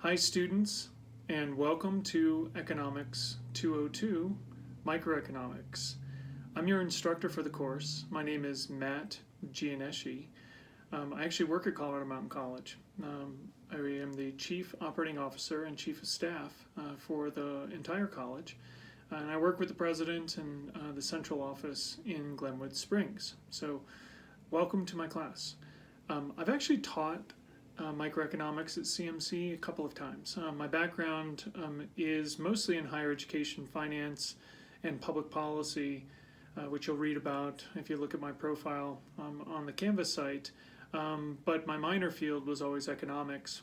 Hi students, and welcome to Economics 202, Microeconomics. I'm your instructor for the course. My name is Matt Gianeschi. I actually work at Colorado Mountain College. I am the Chief Operating Officer and Chief of Staff for the entire college, and I work with the President and the Central Office in Glenwood Springs. So welcome to my class. I've actually taught microeconomics at CMC a couple of times. My background is mostly in higher education, finance, and public policy, which you'll read about if you look at my profile on the Canvas site. But my minor field was always economics,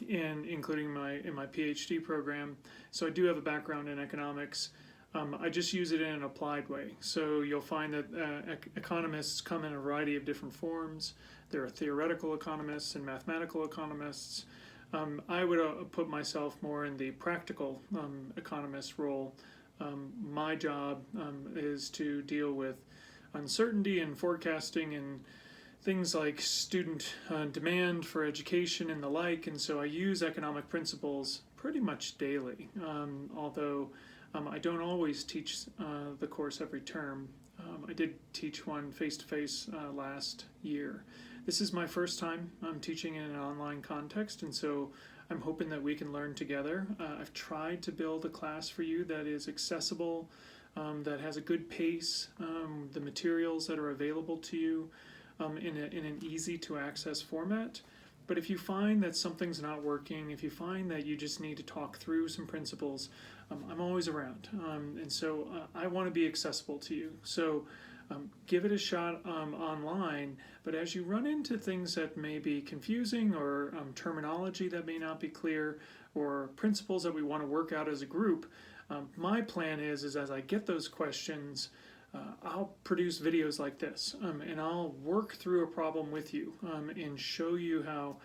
and including in my PhD program. So I do have a background in economics. I just use it in an applied way. So you'll find that economists come in a variety of different forms. There are theoretical economists and mathematical economists. I would put myself more in the practical economist role. My job is to deal with uncertainty and forecasting and things like student demand for education and the like, and so I use economic principles pretty much daily, although I don't always teach the course every term. I did teach one face-to-face last year. This is my first time teaching in an online context, and so I'm hoping that we can learn together. I've tried to build a class for you that is accessible, that has a good pace, the materials that are available to you in an easy to access format. But if you find that something's not working, if you find that you just need to talk through some principles, I'm always around. And so I want to be accessible to you. So give it a shot online, but as you run into things that may be confusing or terminology that may not be clear or principles that we want to work out as a group, my plan is as I get those questions, I'll produce videos like this, and I'll work through a problem with you and show you how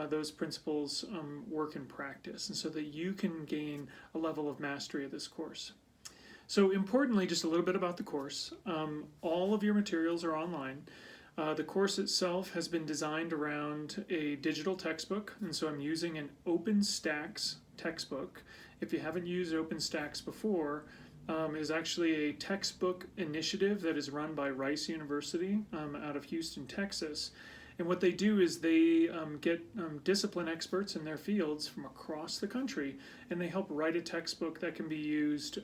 those principles work in practice, and so that you can gain a level of mastery of this course. So importantly, just a little bit about the course. All of your materials are online. The course itself has been designed around a digital textbook, and so I'm using an OpenStax textbook. If you haven't used OpenStax before, is actually a textbook initiative that is run by Rice University out of Houston, Texas. And what they do is they get discipline experts in their fields from across the country, and they help write a textbook that can be used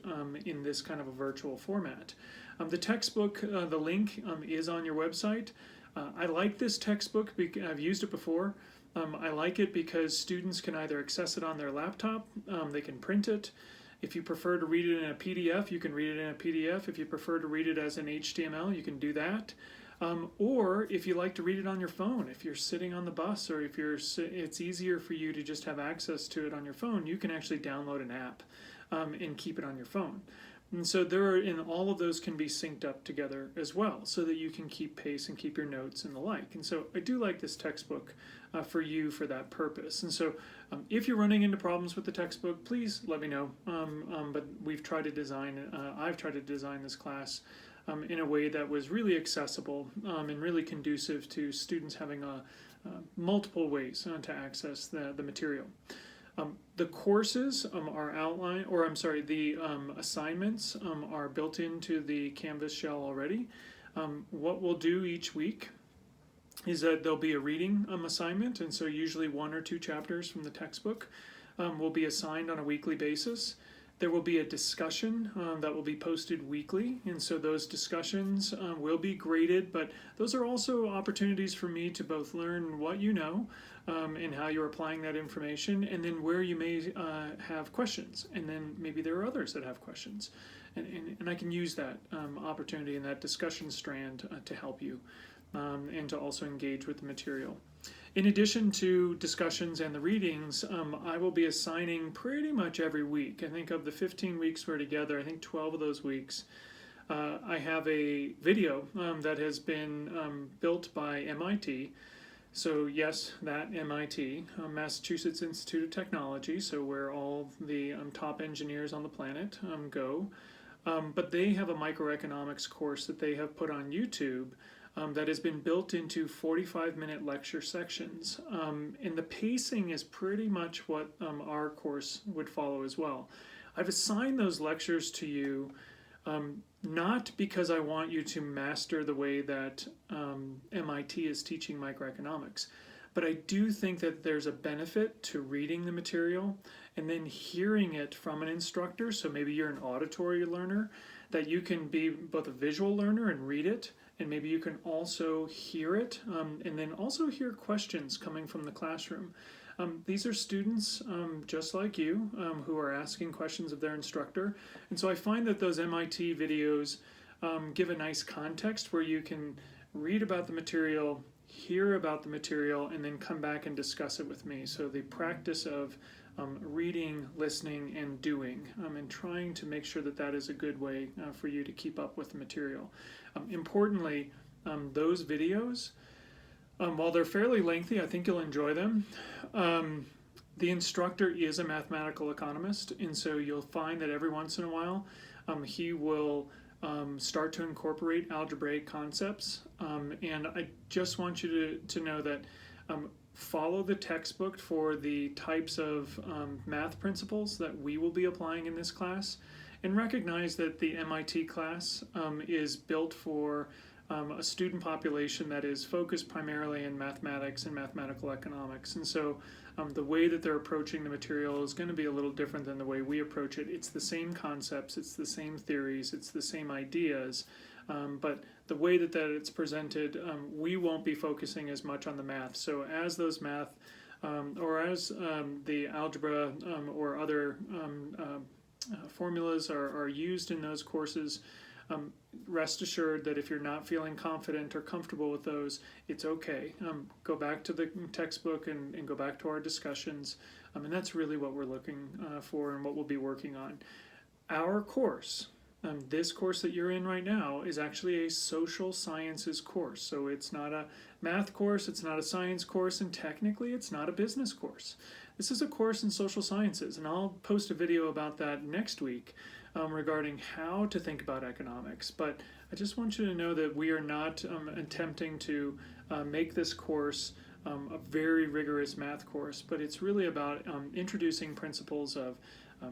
in this kind of a virtual format. The textbook, the link is on your website. I like this textbook because I've used it before. I like it because students can either access it on their laptop, they can print it. If you prefer to read it in a PDF, you can read it in a PDF. If you prefer to read it as an HTML, you can do that. Or if you like to read it on your phone, if you're sitting on the bus or if it's easier for you to just have access to it on your phone, you can actually download an app and keep it on your phone. And so all of those can be synced up together as well, so that you can keep pace and keep your notes and the like. And so I do like this textbook for you for that purpose. And so if you're running into problems with the textbook, please let me know. But I've tried to design this class in a way that was really accessible and really conducive to students having multiple ways to access the material. The courses are outlined, or I'm sorry, the assignments are built into the Canvas shell already. What we'll do each week is that there'll be a reading assignment, and so usually 1 or 2 chapters from the textbook will be assigned on a weekly basis. There will be a discussion that will be posted weekly, and so those discussions will be graded, but those are also opportunities for me to both learn what you know and how you're applying that information, and then where you may have questions, and then maybe there are others that have questions. And I can use that opportunity and that discussion strand to help you and to also engage with the material. In addition to discussions and the readings, I will be assigning pretty much every week. I think of the 15 weeks we're together, I think 12 of those weeks, I have a video that has been built by MIT. So yes, that MIT, Massachusetts Institute of Technology, so where all the top engineers on the planet go. But they have a microeconomics course that they have put on YouTube that has been built into 45-minute lecture sections. And the pacing is pretty much what our course would follow as well. I've assigned those lectures to you not because I want you to master the way that MIT is teaching microeconomics, but I do think that there's a benefit to reading the material and then hearing it from an instructor. So maybe you're an auditory learner, that you can be both a visual learner and read it, and maybe you can also hear it, and then also hear questions coming from the classroom. These are students just like you who are asking questions of their instructor, and so I find that those MIT videos give a nice context where you can read about the material, hear about the material, and then come back and discuss it with me. So the practice of reading, listening, and doing, and trying to make sure that that is a good way for you to keep up with the material. Importantly, those videos, while they're fairly lengthy, I think you'll enjoy them. The instructor is a mathematical economist, and so you'll find that every once in a while he will start to incorporate algebraic concepts. And I just want you to know that follow the textbook for the types of math principles that we will be applying in this class, and recognize that the MIT class is built for a student population that is focused primarily in mathematics and mathematical economics. And so the way that they're approaching the material is going to be a little different than the way we approach it. It's the same concepts, it's the same theories, it's the same ideas, but the way that it's presented, we won't be focusing as much on the math. So as those math or as the algebra or other formulas are used in those courses, rest assured that if you're not feeling confident or comfortable with those, it's okay. Go back to the textbook and go back to our discussions, and that's really what we're looking for and what we'll be working on. Our course, this course that you're in right now, is actually a social sciences course. So it's not a math course, it's not a science course, and technically it's not a business course. This is a course in social sciences, and I'll post a video about that next week regarding how to think about economics. But I just want you to know that we are not attempting to make this course a very rigorous math course, but it's really about introducing principles of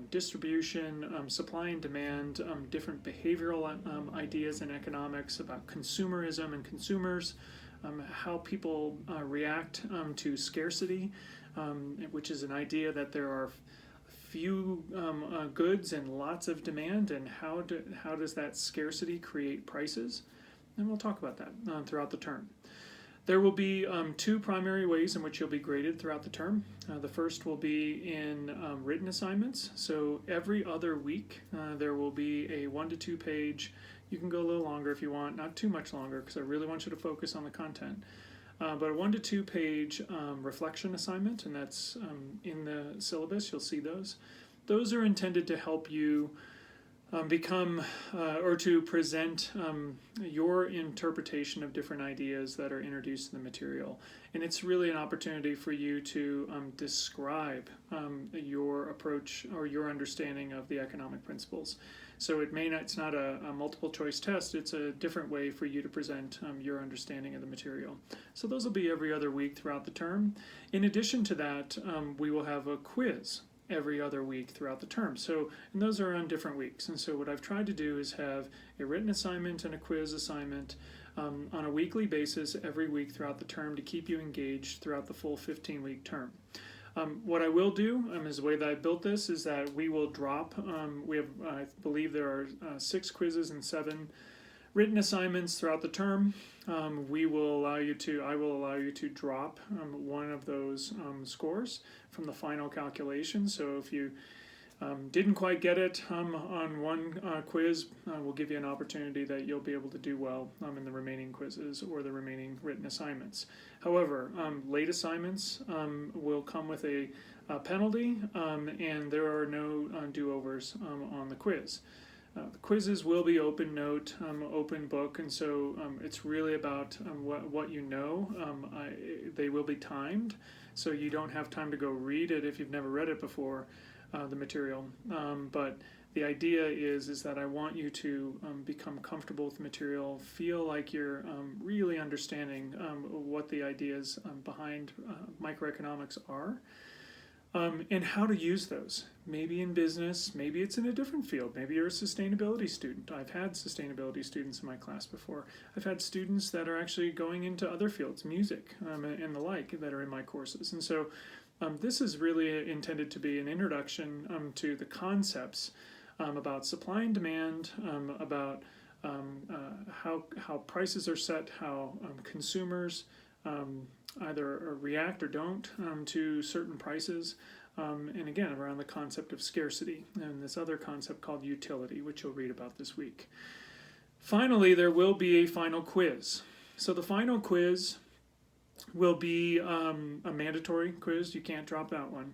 distribution, supply and demand, different behavioral ideas in economics, about consumerism and consumers, how people react to scarcity, which is an idea that there are few goods and lots of demand, and how does that scarcity create prices? And we'll talk about that throughout the term. There will be two primary ways in which you'll be graded throughout the term. The first will be in written assignments. So every other week there will be a 1 to 2 page, you can go a little longer if you want, not too much longer because I really want you to focus on the content. But a 1 to 2 page reflection assignment, and that's in the syllabus, you'll see those. Those are intended to help you become or to present your interpretation of different ideas that are introduced in the material. And it's really an opportunity for you to describe your approach or your understanding of the economic principles. So it's not a multiple choice test, it's a different way for you to present your understanding of the material. So those will be every other week throughout the term. In addition to that, we will have a quiz every other week throughout the term. And those are on different weeks. And so what I've tried to do is have a written assignment and a quiz assignment on a weekly basis every week throughout the term to keep you engaged throughout the full 15-week term. What I will do is the way that I built this is that we will drop, I believe there are 6 quizzes and 7 written assignments throughout the term. I will allow you to drop one of those scores from the final calculation. So if you didn't quite get it on one quiz, we'll give you an opportunity that you'll be able to do well in the remaining quizzes or the remaining written assignments. However, late assignments will come with a penalty, and there are no do-overs on the quiz. The quizzes will be open note, open book, and so it's really about what you know. They will be timed, so you don't have time to go read it if you've never read it before. the material. But the idea is that I want you to become comfortable with the material, feel like you're really understanding what the ideas behind microeconomics are, and how to use those. Maybe in business, maybe it's in a different field. Maybe you're a sustainability student. I've had sustainability students in my class before. I've had students that are actually going into other fields, music and the like, that are in my courses. And so this is really intended to be an introduction to the concepts about supply and demand, about how prices are set, how consumers either react or don't to certain prices, and again, around the concept of scarcity and this other concept called utility, which you'll read about this week. Finally, there will be a final quiz. So the final quiz will be a mandatory quiz. You can't drop that one.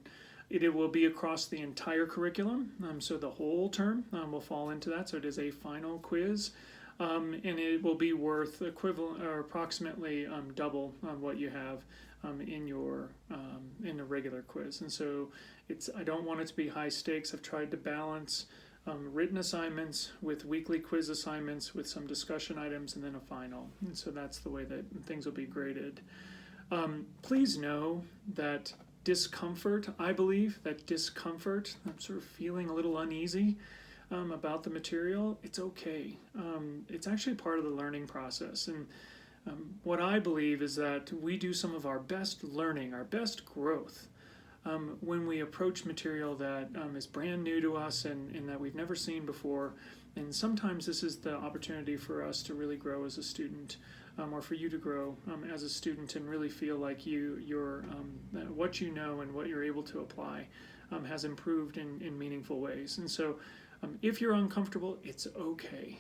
It will be across the entire curriculum, so the whole term will fall into that. So it is a final quiz, and it will be worth equivalent or approximately double what you have in your in a regular quiz. And so I don't want it to be high stakes. I've tried to balance written assignments with weekly quiz assignments with some discussion items and then a final. And so that's the way that things will be graded. Please know that discomfort, I'm sort of feeling a little uneasy about the material, it's okay. It's actually part of the learning process. And what I believe is that we do some of our best learning, our best growth, when we approach material that is brand new to us and that we've never seen before. And sometimes this is the opportunity for us to really grow as a student, or for you to grow as a student and really feel like what you know and what you're able to apply has improved in meaningful ways. And so if you're uncomfortable, it's okay.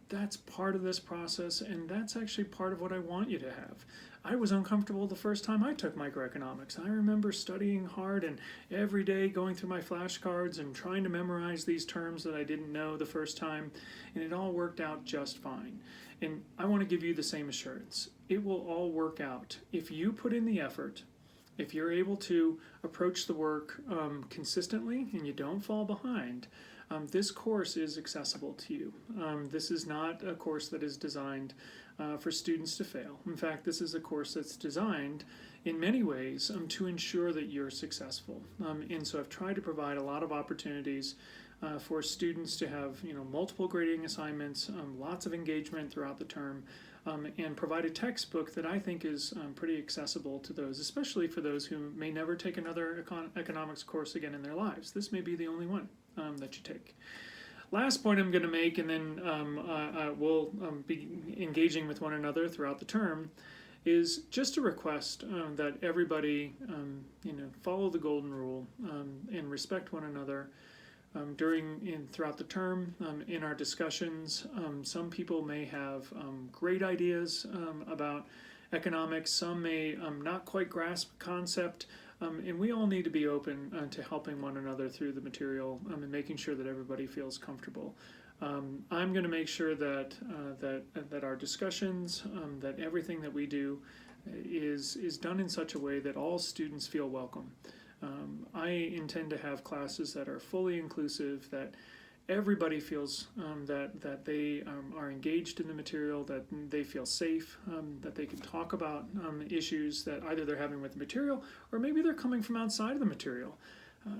That's part of this process, and that's actually part of what I want you to have. I was uncomfortable the first time I took microeconomics. I remember studying hard and every day going through my flashcards and trying to memorize these terms that I didn't know the first time, and it all worked out just fine. And I want to give you the same assurance. It will all work out if you put in the effort, if you're able to approach the work consistently and you don't fall behind. This course is accessible to you. This is not a course that is designed for students to fail. In fact, this is a course that's designed in many ways to ensure that you're successful. And so I've tried to provide a lot of opportunities for students to have multiple grading assignments, lots of engagement throughout the term, and provide a textbook that I think is pretty accessible to those, especially for those who may never take another economics course again in their lives. This may be the only one that you take. Last point I'm going to make, and then we'll be engaging with one another throughout the term, is just a request that everybody follow the golden rule and respect one another. Throughout the term, in our discussions, some people may have great ideas about economics. Some may not quite grasp concept, and we all need to be open to helping one another through the material and making sure that everybody feels comfortable. I'm going to make sure that our discussions, that everything that we do, is done in such a way that all students feel welcome. I intend to have classes that are fully inclusive, that everybody feels that they are engaged in the material, that they feel safe, that they can talk about issues that either they're having with the material or maybe they're coming from outside of the material.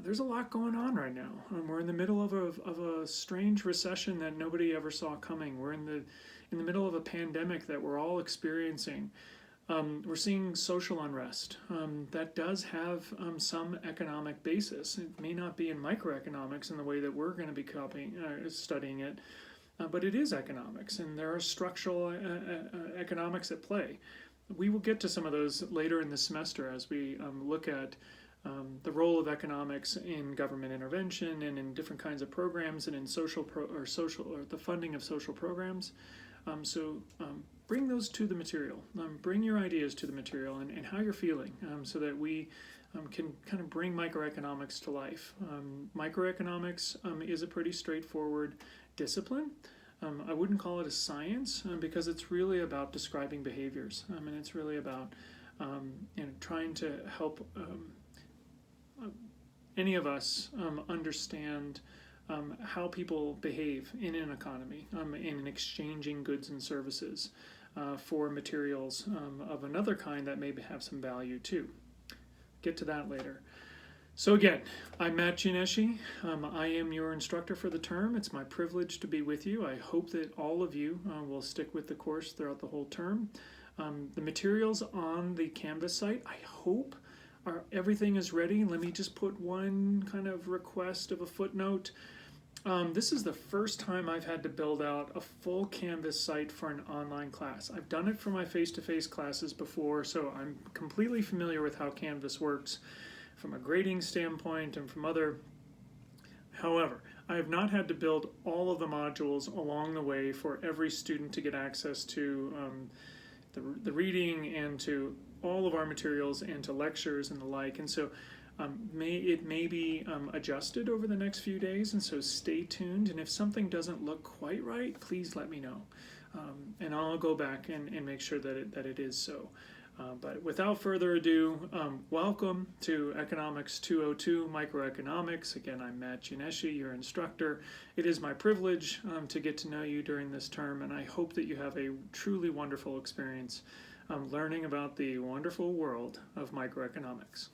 There's a lot going on right now. We're in the middle of a strange recession that nobody ever saw coming. We're in the middle of a pandemic that we're all experiencing. We're seeing social unrest. That does have some economic basis. It may not be in microeconomics in the way that we're going to be studying it, but it is economics, and there are structural economics at play. We will get to some of those later in the semester as we look at the role of economics in government intervention and in different kinds of programs and in the funding of social programs. Bring those to the material. Bring your ideas to the material and how you're feeling, so that we can kind of bring microeconomics to life. Microeconomics is a pretty straightforward discipline. I wouldn't call it a science because it's really about describing behaviors, and it's really about trying to help any of us understand how people behave in an economy, in exchanging goods and services for materials of another kind that may have some value too. Get to that later. So again, I'm Matt Gianeschi. I am your instructor for the term. It's my privilege to be with you. I hope that all of you will stick with the course throughout the whole term. The materials on the Canvas site, I hope everything is ready. Let me just put one kind of request of a footnote. This is the first time I've had to build out a full Canvas site for an online class. I've done it for my face-to-face classes before, so I'm completely familiar with how Canvas works from a grading standpoint and from other. However, I have not had to build all of the modules along the way for every student to get access to the reading and to all of our materials and to lectures and the like. And so it may be adjusted over the next few days, and so stay tuned. And if something doesn't look quite right, please let me know, and I'll go back and make sure that it is so. But without further ado, welcome to Economics 202 Microeconomics. Again, I'm Matt Gianeschi, your instructor. It is my privilege to get to know you during this term, and I hope that you have a truly wonderful experience learning about the wonderful world of microeconomics.